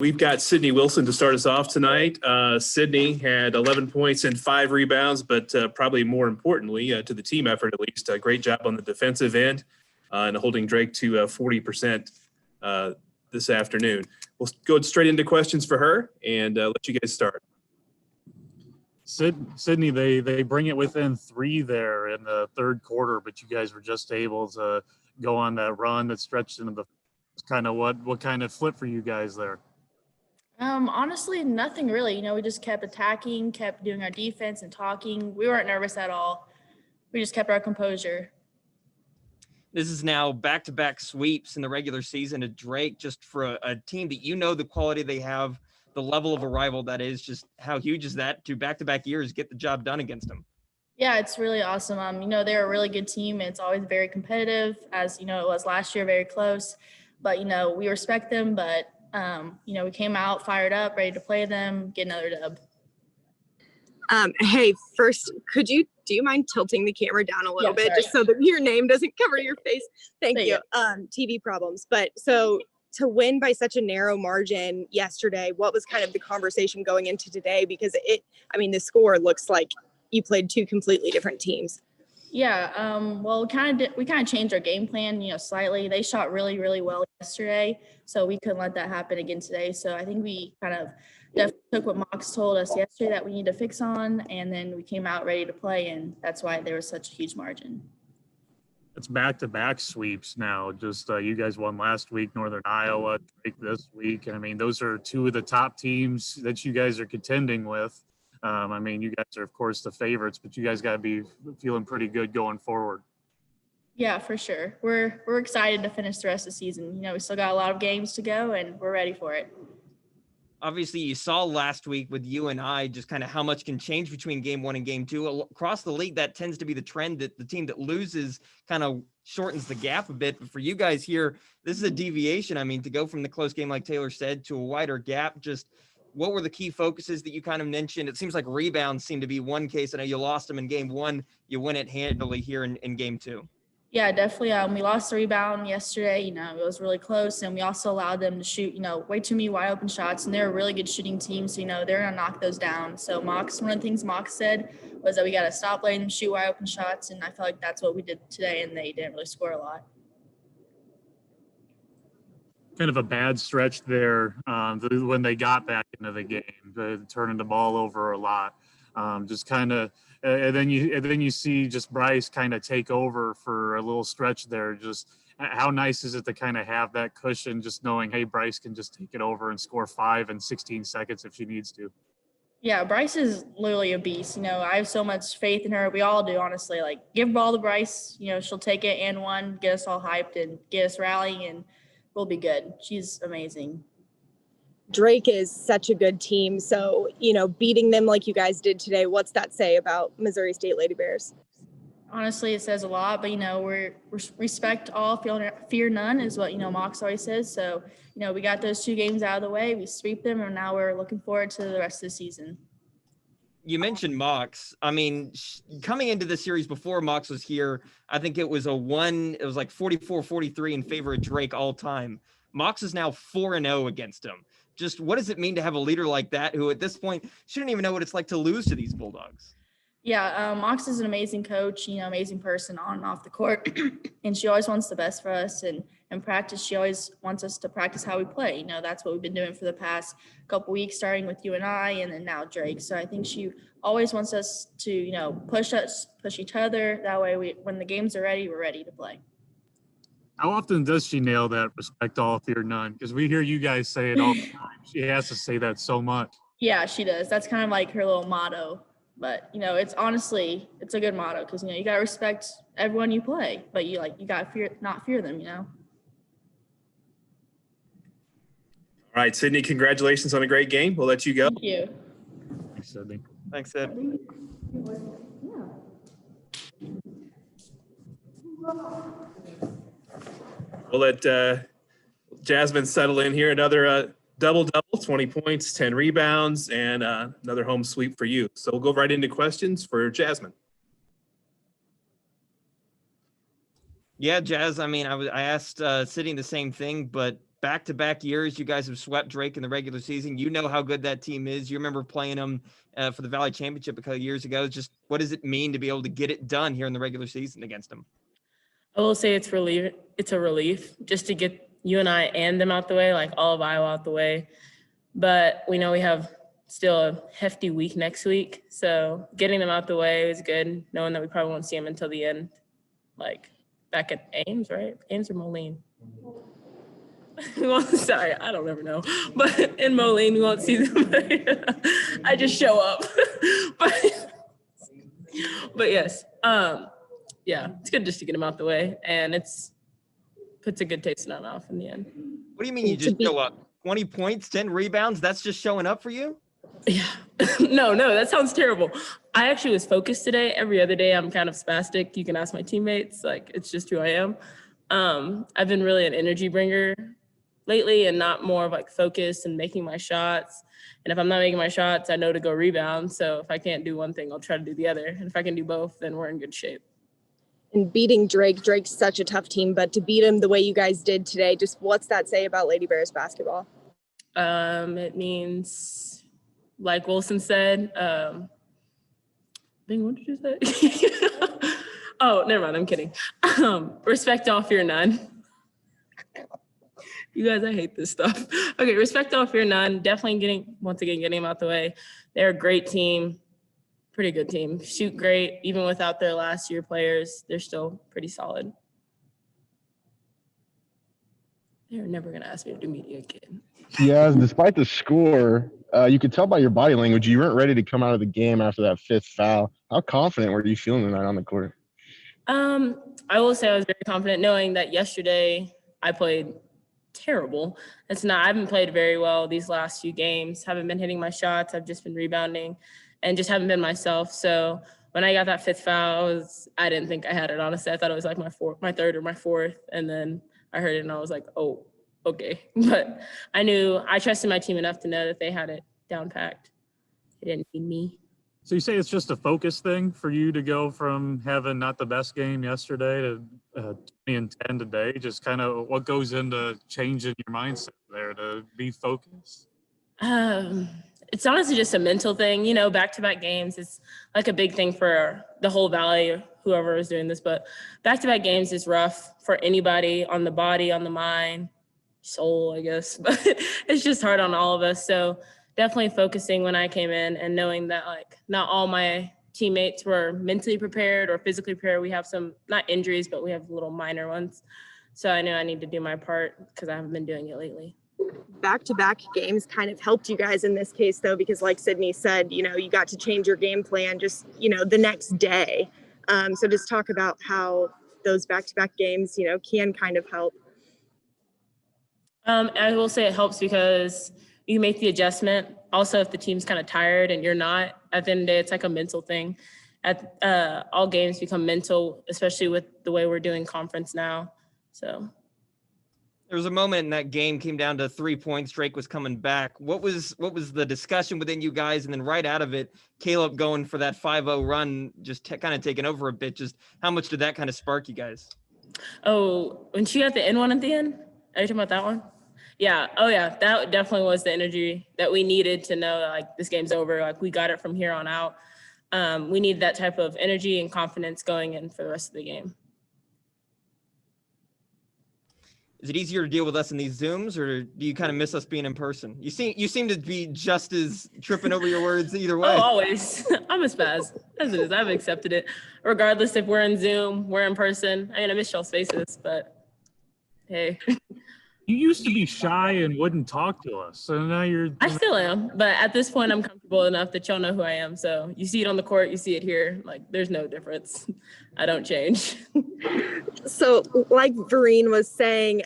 We've got Sydney Wilson to start us off tonight. Sydney had 11 points and 5 rebounds, but probably more importantly, to the team effort at least, a great job on the defensive end and holding Drake to 40% this afternoon. We'll go straight into questions for her and let you guys start. Sydney, they bring it within 3 there in the third quarter, but you guys were just able to go on that run that stretched into the kind of what kind of flip for you guys there? Honestly, nothing really. We just kept attacking, kept doing our defense and talking. We weren't nervous at all. We just kept our composure. This is now back-to-back sweeps in the regular season at Drake, just for a team that the quality they have, the level of arrival that is. Just how huge is that to back-to-back years get the job done against them? Yeah, it's really awesome. They're a really good team. It's always very competitive, as it was last year, very close. But we respect them. But we came out fired up, ready to play them, get another dub. Hey, first, do you mind tilting the camera down a little bit, sorry. just so that your name doesn't cover your face? Thank you. TV problems. But so to win by such a narrow margin yesterday, what was kind of the conversation going into today? Because the score looks like you played 2 completely different teams. Yeah, well, we kind of changed our game plan, slightly. They shot really, really well yesterday, so we couldn't let that happen again today. So I think we kind of definitely took what Mox told us yesterday that we need to fix on, and then we came out ready to play, and that's why there was such a huge margin. It's back-to-back sweeps now. Just you guys won last week, Northern Iowa, Drake this week. Those are 2 of the top teams that you guys are contending with. You guys are, of course, the favorites, but you guys got to be feeling pretty good going forward. Yeah, for sure. We're excited to finish the rest of the season. We still got a lot of games to go, and we're ready for it. Obviously, you saw last week with UNI just kind of how much can change between game 1 and game 2. Across the league, that tends to be the trend, that the team that loses kind of shortens the gap a bit. But for you guys here, this is a deviation. To go from the close game, like Taylor said, to a wider gap, just what were the key focuses that you kind of mentioned? It seems like rebounds seem to be one case. I know you lost them in game 1. You win it handily here in game 2. Yeah, definitely. We lost the rebound yesterday. It was really close, and we also allowed them to shoot, way too many wide open shots, and they're a really good shooting team. So, they're going to knock those down. So one of the things Mox said was that we got to stop letting them shoot wide open shots. And I feel like that's what we did today, and they didn't really score a lot. Kind of a bad stretch there when they got back into the game, turning the ball over a lot. Just kind of, and then you see just Bryce kind of take over for a little stretch there. Just how nice is it to kind of have that cushion, just knowing, hey, Bryce can just take it over and score 5 in 16 seconds if she needs to. Yeah, Bryce is literally a beast. I have so much faith in her. We all do, honestly. Give the ball to Bryce. She'll take it and one, get us all hyped and get us rallying, and we'll be good. She's amazing. Drake is such a good team. So, beating them like you guys did today, what's that say about Missouri State Lady Bears? Honestly, it says a lot, but, we respect all, fear none is what, Mox always says. So, we got those 2 games out of the way. We sweep them, and now we're looking forward to the rest of the season. You mentioned Mox. Coming into the series before Mox was here, I think it was like 44-43 in favor of Drake all time. Mox is now 4-0 against him. Just what does it mean to have a leader like that who at this point shouldn't even know what it's like to lose to these Bulldogs? Yeah, Mox is an amazing coach, amazing person on and off the court. And she always wants the best for us. And in practice, she always wants us to practice how we play. That's what we've been doing for the past couple weeks, starting with UNI and then now Drake. So I think she always wants us to, push each other. That way, when the games are ready, we're ready to play. How often does she nail that respect all, fear none? Because we hear you guys say it all the time. She has to say that so much. Yeah, she does. That's kind of like her little motto. But, it's a good motto because, you got to respect everyone you play, but you got to not fear them, All right, Sydney, congratulations on a great game. We'll let you go. Thank you. Thanks, Sydney. Thanks, Sid. We'll let Jasmine settle in here. Another double-double, 20 points, 10 rebounds, and another home sweep for you. So we'll go right into questions for Jasmine. Yeah, Jazz, I asked Sydney the same thing, but back-to-back years you guys have swept Drake in the regular season. You know how good that team is. You remember playing them for the Valley Championship a couple of years ago. Just what does it mean to be able to get it done here in the regular season against them? I will say it's relief. It's a relief just to get you and I and them out the way, like all of Iowa out the way. But we know we have still a hefty week next week. So getting them out the way is good, knowing that we probably won't see them until the end, like back at Ames, right? Ames or Moline? Well, sorry, I don't ever know. But in Moline, we won't see them. I just show up. but yes, yeah, it's good just to get them out the way. And it's puts a good taste in our mouth in the end. What do you mean you just show up? 20 points, 10 rebounds? That's just showing up for you? Yeah. No, that sounds terrible. I actually was focused today. Every other day, I'm kind of spastic. You can ask my teammates. Like, it's just who I am. I've been really an energy bringer lately and not more of like focus and making my shots. And if I'm not making my shots, I know to go rebound. So if I can't do one thing, I'll try to do the other. And if I can do both, then we're in good shape. And beating Drake's such a tough team, but to beat him the way you guys did today, just what's that say about Lady Bears basketball? It means, like Wilson said, what did you say? Oh, never mind. I'm kidding. Respect all, fear none. You guys, I hate this stuff. Okay, respect all, fear none. Definitely getting them out the way. They're a great team, pretty good team. Shoot great, even without their last year players. They're still pretty solid. They're never gonna ask me to do media again. Yeah, despite the score, you could tell by your body language you weren't ready to come out of the game after that fifth foul. How confident were you feeling tonight on the court? I will say I was very confident knowing that yesterday I played terrible. I haven't played very well these last few games. Haven't been hitting my shots. I've just been rebounding and just haven't been myself. So when I got that fifth foul, I didn't think I had it, honestly. I thought it was like my third or my fourth. And then I heard it and I was like, oh, okay. But I trusted my team enough to know that they had it down packed. They didn't need me. So you say it's just a focus thing for you to go from having not the best game yesterday to 20 and 10 today? Just kind of what goes into changing your mindset there to be focused? It's honestly just a mental thing. Back-to-back games is like a big thing for the whole Valley or whoever is doing this. But back-to-back games is rough for anybody on the body, on the mind, soul, I guess. But it's just hard on all of us. So definitely focusing when I came in and knowing that like not all my teammates were mentally prepared or physically prepared. We have some, not injuries, but we have little minor ones. So I knew I need to do my part because I haven't been doing it lately. Back-to-back games kind of helped you guys in this case, though, because like Sydney said, you got to change your game plan just, the next day. So just talk about how those back-to-back games, can kind of help. I will say it helps because you make the adjustment. Also, if the team's kind of tired and you're not, at the end of the day, it's like a mental thing. All games become mental, especially with the way we're doing conference now. So there was a moment in that game came down to 3 points. Drake was coming back. What was the discussion within you guys? And then right out of it, Caleb going for that 5-0 run, just kind of taking over a bit. Just how much did that kind of spark you guys? Oh, when she got the N1 at the end? Are you talking about that one? Yeah. Oh, yeah. That definitely was the energy that we needed to know that, like, this game's over. Like, we got it from here on out. We need that type of energy and confidence going in for the rest of the game. Is it easier to deal with us in these Zooms, or do you kind of miss us being in person? You seem to be just as tripping over your words either way. Oh, always. I'm a spaz. As it is. I've accepted it. Regardless if we're in Zoom, we're in person. I miss y'all's faces, but hey. You used to be shy and wouldn't talk to us. So now I still am, but at this point I'm comfortable enough that y'all know who I am. So you see it on the court, you see it here. Like, there's no difference. I don't change. So like Vereen was saying,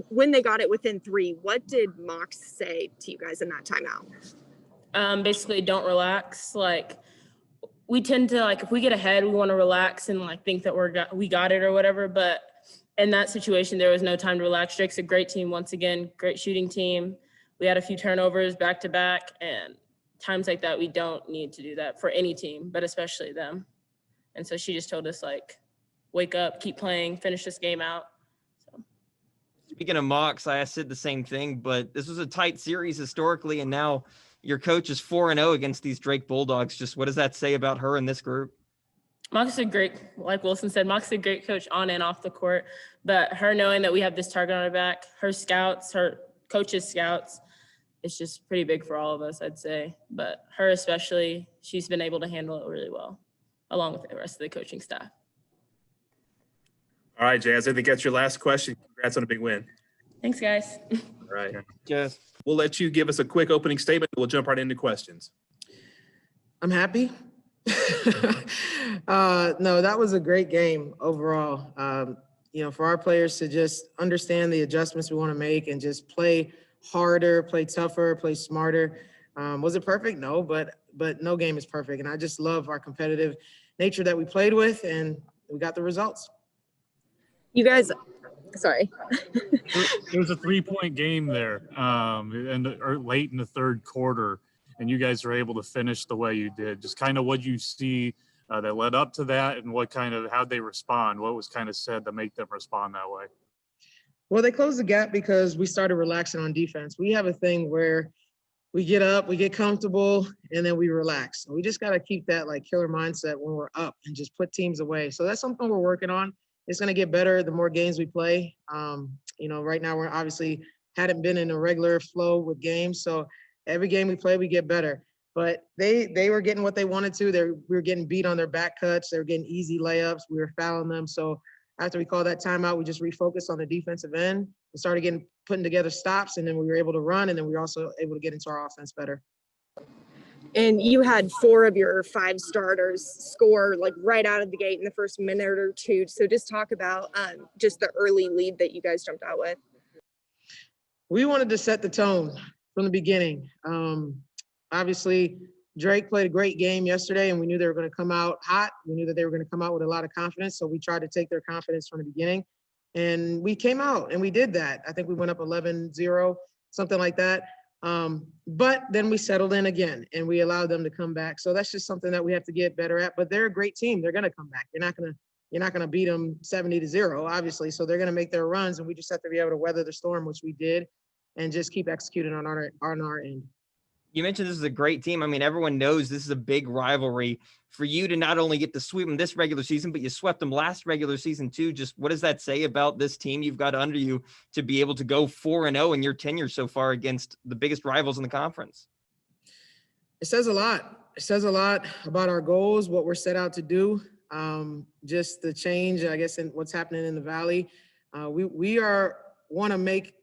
when they got it within 3, what did Mox say to you guys in that timeout? Basically don't relax. Like, we tend to, like, if we get ahead, we want to relax and like think that we got it or whatever. But in that situation, there was no time to relax. Drake's a great team. Once again, great shooting team. We had a few turnovers back to back, and times like that, we don't need to do that for any team, but especially them. And so she just told us, like, wake up, keep playing, finish this game out. So Speaking of mocks, I said the same thing, but this was a tight series historically, and now your coach is 4-0 against these Drake Bulldogs. Just what does that say about her in this group? Mox's a great, like Wilson said, Mox's a great coach on and off the court. But her knowing that we have this target on her back, her scouts, her coaches' scouts, it's just pretty big for all of us, I'd say. But her especially, she's been able to handle it really well, along with the rest of the coaching staff. All right, Jazz, I think that's your last question. Congrats on a big win. Thanks, guys. All right. Just We'll let you give us a quick opening statement. We'll jump right into questions. I'm happy. No, that was a great game overall. For our players to just understand the adjustments we want to make and just play harder, play tougher, play smarter. Was it perfect? No, but no game is perfect. And I just love our competitive nature that we played with, and we got the results. You guys, sorry. It was a 3-point game there, or late in the third quarter, and you guys were able to finish the way you did. Just kind of what you see that led up to that, and how'd they respond? What was kind of said to make them respond that way? Well, they closed the gap because we started relaxing on defense. We have a thing where we get up, we get comfortable, and then we relax. We just got to keep that like killer mindset when we're up and just put teams away. So that's something we're working on. It's going to get better the more games we play. Right now we're obviously hadn't been in a regular flow with games. So every game we play, we get better. But they were getting what they wanted to. We were getting beat on their back cuts. They were getting easy layups. We were fouling them. So after we called that timeout, we just refocused on the defensive end and started putting together stops. And then we were able to run. And then we were also able to get into our offense better. And you had 4 of your 5 starters score like right out of the gate in the first minute or two. So just talk about just the early lead that you guys jumped out with. We wanted to set the tone from the beginning. Obviously, Drake played a great game yesterday, and we knew they were going to come out hot. We knew that they were going to come out with a lot of confidence. So we tried to take their confidence from the beginning. And we came out and we did that. I think we went up 11-0, something like that. But then we settled in again and we allowed them to come back. So that's just something that we have to get better at. But they're a great team. They're going to come back. You're not going to beat them 70-0, obviously. So they're going to make their runs, and we just have to be able to weather the storm, which we did, and just keep executing on our end. You mentioned this is a great team. I mean, everyone knows this is a big rivalry. For you to not only get to sweep them this regular season, but you swept them last regular season too. Just what does that say about this team you've got under you to be able to go 4-0 in your tenure so far against the biggest rivals in the conference? It says a lot. It says a lot about our goals, what we're set out to do, just the change, I guess, in what's happening in the Valley. We want to make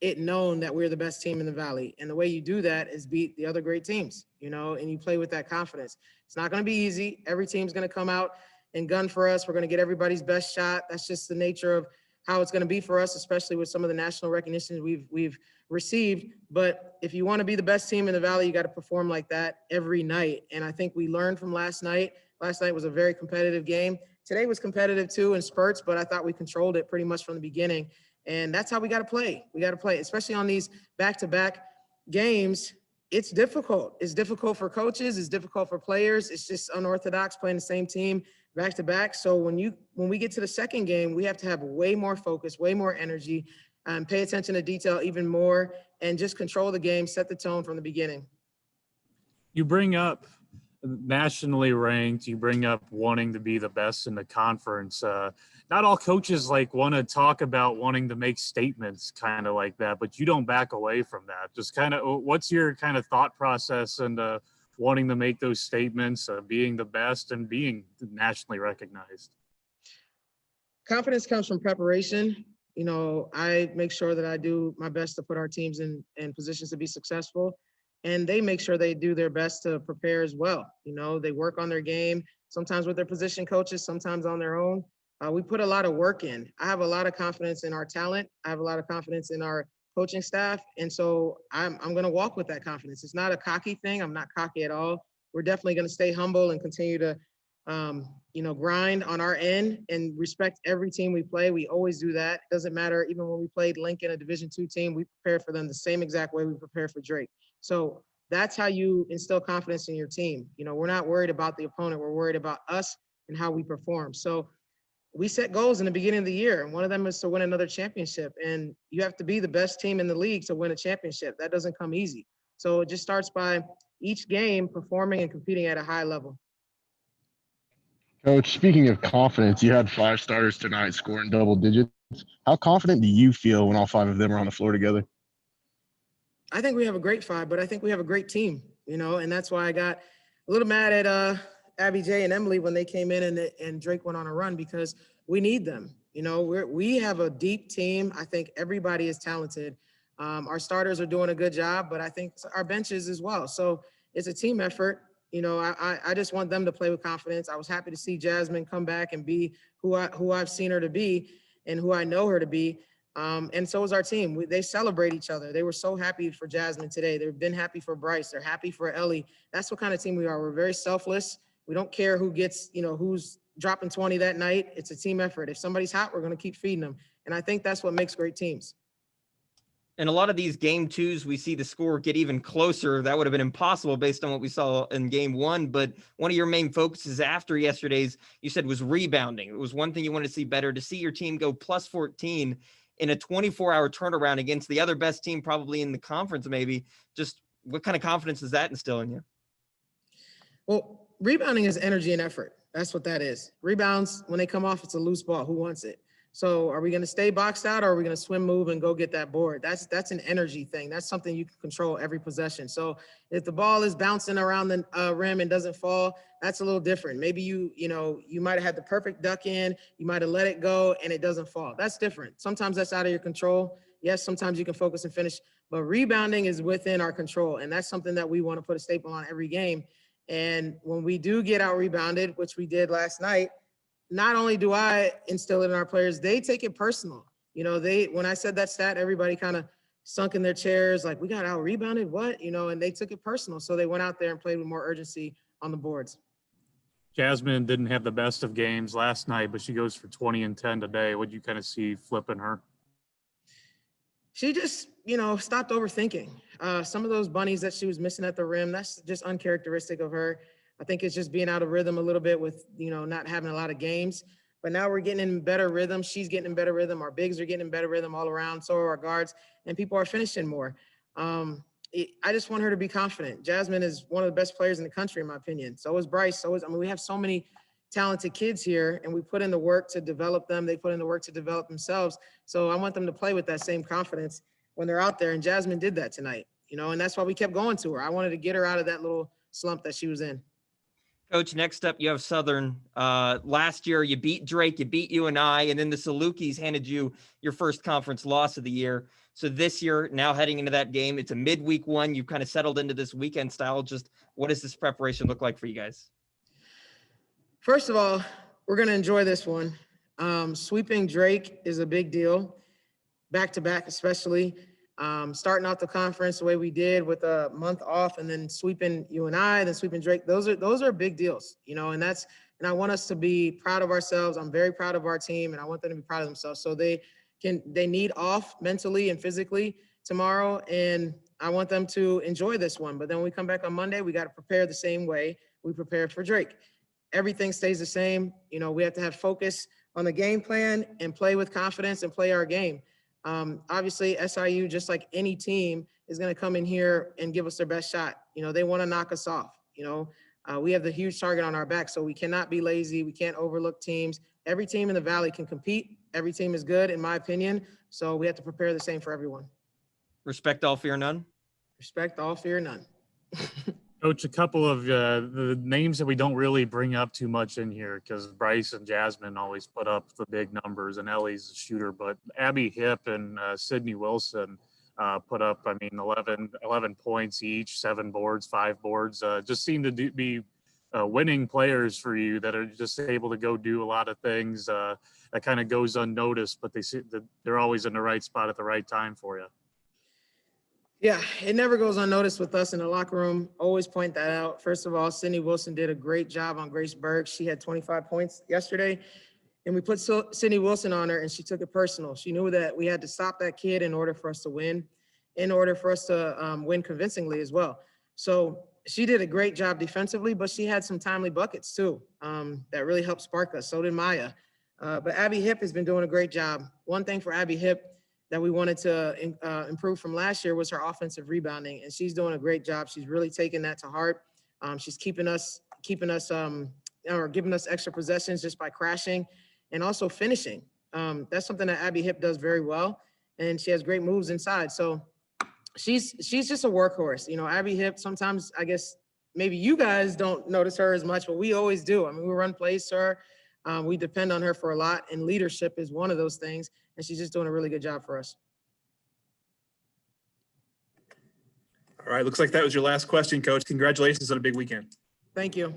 it known that we're the best team in the Valley. And the way you do that is beat the other great teams, and you play with that confidence. It's not going to be easy. Every team's going to come out and gun for us. We're going to get everybody's best shot. That's just the nature of how it's going to be for us, especially with some of the national recognition we've received. But if you want to be the best team in the Valley, you got to perform like that every night. And I think we learned from last night. Last night was a very competitive game. Today was competitive too in spurts, but I thought we controlled it pretty much from the beginning. And that's how we got to play. We got to play, especially on these back-to-back games. It's difficult. It's difficult for coaches. It's difficult for players. It's just unorthodox playing the same team back-to-back. So when we get to the second game, we have to have way more focus, way more energy, and pay attention to detail even more, and just control the game, set the tone from the beginning. You bring up nationally ranked, you bring up wanting to be the best in the conference. Not all coaches want to talk about wanting to make statements kind of like that, but you don't back away from that. Just kind of, what's your kind of thought process and wanting to make those statements, being the best and being nationally recognized? Confidence comes from preparation. I make sure that I do my best to put our teams in positions to be successful. And they make sure they do their best to prepare as well. They work on their game, sometimes with their position coaches, sometimes on their own. We put a lot of work in. I have a lot of confidence in our talent. I have a lot of confidence in our coaching staff. And so I'm going to walk with that confidence. It's not a cocky thing. I'm not cocky at all. We're definitely going to stay humble and continue to, grind on our end and respect every team we play. We always do that. It doesn't matter. Even when we played Lincoln, a Division II team, we prepared for them the same exact way we prepare for Drake. So that's how you instill confidence in your team. We're not worried about the opponent. We're worried about us and how we perform. So we set goals in the beginning of the year, and one of them is to win another championship. And you have to be the best team in the league to win a championship. That doesn't come easy. So it just starts by each game performing and competing at a high level. Coach, speaking of confidence, you had 5 starters tonight scoring double digits. How confident do you feel when all 5 of them are on the floor together? I think we have a great 5, but I think we have a great team, and that's why I got a little mad at Abby J and Emily when they came in and Drake went on a run, because we need them. We have a deep team. I think everybody is talented. Our starters are doing a good job, but I think our benches as well. So it's a team effort. I just want them to play with confidence. I was happy to see Jasmine come back and be who I've seen her to be and who I know her to be. And so is our team. They celebrate each other. They were so happy for Jasmine today. They've been happy for Bryce. They're happy for Ellie. That's what kind of team we are. We're very selfless. We don't care who gets, who's dropping 20 that night. It's a team effort. If somebody's hot, we're going to keep feeding them. And I think that's what makes great teams. And a lot of these game 2s, we see the score get even closer. That would have been impossible based on what we saw in game 1. But one of your main focuses after yesterday's, you said, was rebounding. It was one thing you wanted to see better, to see your team go plus 14 in a 24-hour turnaround against the other best team probably in the conference maybe. Just what kind of confidence does that instill in you? Well, rebounding is energy and effort. That's what that is. Rebounds, when they come off, it's a loose ball. Who wants it? So are we going to stay boxed out, or are we going to swim, move, and go get that board? That's an energy thing. That's something you can control every possession. So if the ball is bouncing around the rim and doesn't fall, that's a little different. Maybe you might have had the perfect duck in, you might have let it go, and it doesn't fall. That's different. Sometimes that's out of your control. Yes, sometimes you can focus and finish, but rebounding is within our control, and that's something that we want to put a staple on every game. And when we do get out rebounded, which we did last night, not only do I instill it in our players, they take it personal. When I said that stat, everybody kind of sunk in their chairs, like, we got out rebounded, what? And they took it personal. So they went out there and played with more urgency on the boards. Jasmine didn't have the best of games last night, but she goes for 20 and 10 today. What do you kind of see flipping her? She just, stopped overthinking. Some of those bunnies that she was missing at the rim, that's just uncharacteristic of her. I think it's just being out of rhythm a little bit with, not having a lot of games. But now we're getting in better rhythm. She's getting in better rhythm. Our bigs are getting in better rhythm all around. So are our guards, and people are finishing more. I just want her to be confident. Jasmine is one of the best players in the country, in my opinion. So is Bryce. We have so many talented kids here, and we put in the work to develop them. They put in the work to develop themselves. So I want them to play with that same confidence when they're out there. And Jasmine did that tonight, and that's why we kept going to her. I wanted to get her out of that little slump that she was in. Coach, next up, you have Southern. Last year, you beat Drake, you beat UNI, and then the Salukis handed you your first conference loss of the year. So this year, now heading into that game, it's a midweek one. You've kind of settled into this weekend style. Just what does this preparation look like for you guys? First of all, we're going to enjoy this one. Sweeping Drake is a big deal, back-to-back especially. Starting out the conference the way we did with a month off, and then sweeping UNI, then sweeping Drake. Those are big deals, and I want us to be proud of ourselves. I'm very proud of our team, and I want them to be proud of themselves. So they need off mentally and physically tomorrow, and I want them to enjoy this one. But then when we come back on Monday, we got to prepare the same way we prepared for Drake. Everything stays the same. We have to have focus on the game plan and play with confidence and play our game. Obviously, SIU, just like any team, is going to come in here and give us their best shot. They want to knock us off. We have the huge target on our back, so we cannot be lazy. We can't overlook teams. Every team in the Valley can compete. Every team is good, in my opinion. So we have to prepare the same for everyone. Respect all, fear none. Respect all, fear none. Coach, a couple of the names that we don't really bring up too much in here, because Bryce and Jasmine always put up the big numbers, and Ellie's a shooter, but Abby Hip and Sydney Wilson put up, 11 points each, 7 boards, 5 boards, just seem to be winning players for you that are just able to go do a lot of things that kind of goes unnoticed, but they're always in the right spot at the right time for you. Yeah, it never goes unnoticed with us in the locker room. Always point that out. First of all, Sydney Wilson did a great job on Grace Berg. She had 25 points yesterday, and we put Sydney Wilson on her, and she took it personal. She knew that we had to stop that kid in order for us to win, in order for us to win convincingly as well. So she did a great job defensively, but she had some timely buckets too that really helped spark us. So did Maya. But Abby Hip has been doing a great job. One thing for Abby Hip that we wanted to improve from last year was her offensive rebounding, and she's doing a great job. She's really taking that to heart. She's keeping us or giving us extra possessions just by crashing and also finishing. That's something that Abby Hip does very well, and she has great moves inside. So she's just a workhorse. You know, Abby Hip, sometimes I guess maybe you guys don't notice her as much, but we always do. I mean, we run plays to her. We depend on her for a lot, and leadership is one of those things, and she's just doing a really good job for us. All right, looks like that was your last question, Coach. Congratulations on a big weekend. Thank you.